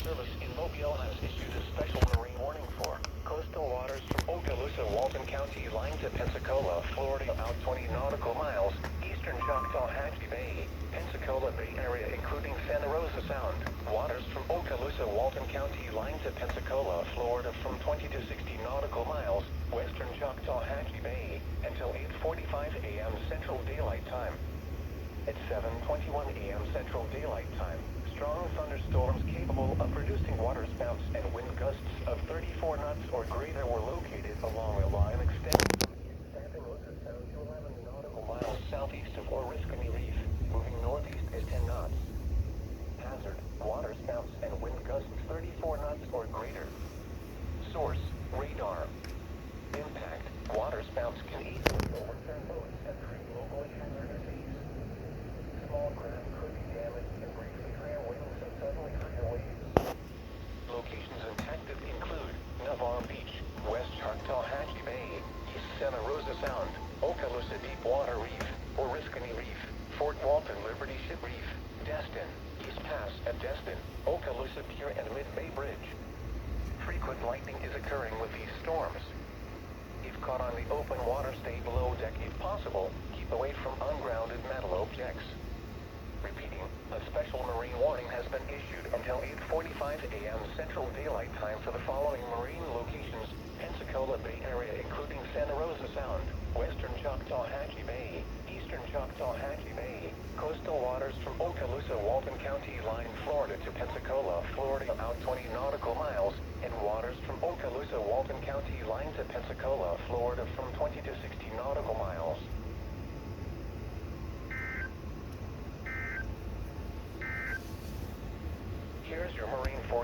Service in Mobile has issued a special marine warning for coastal waters from Okaloosa, Walton County line to Pensacola, Florida, about 20 nautical miles, eastern Choctawhatchee Bay, Pensacola Bay area including Santa Rosa Sound. Waters from Okaloosa, Walton County line to Pensacola, Florida from 20 to 60 nautical miles, western Choctawhatchee Bay, until 8:45 a.m. Central Daylight Time. At 7:21 a.m. Central Daylight Time, strong thunderstorms capable of producing waterspouts and wind gusts of 34 knots or greater were located along a line extending from East Santa Rosa Sound to 11 nautical miles southeast of Oriskany Reef, moving northeast at 10 knots. Hazard, waterspouts and wind gusts 34 knots or greater. Source, radar. Impact, waterspouts can easily overturn boats and create locally hazardous seas. Small craft could be damaged and briefly clear winds and suddenly higher waves. Locations impacted include Navarre Beach, West Choctawhatchee Bay, East Santa Rosa Sound, Okaloosa Deepwater Reef, Oriskany Reef, Fort Walton Liberty Ship Reef, Destin, East Pass at Destin, Okaloosa Pier and Mid-Bay Bridge. Frequent lightning is occurring with these storms. If caught on the open water, stay below deck if possible. Keep away from ungrounded metal objects. Repeating, a special marine warning has been issued until 8:45 a.m. Central Daylight Time for the following marine locations: Pensacola Bay area including Santa Rosa Sound, western Choctawhatchee Bay, eastern Choctawhatchee Bay, coastal waters from Okaloosa, Walton County line, Florida to Pensacola, Florida, about 20 nautical miles, and waters from Okaloosa, Walton County line to Pensacola, Florida from 20 to 60 nautical miles. Here's your marine forecast.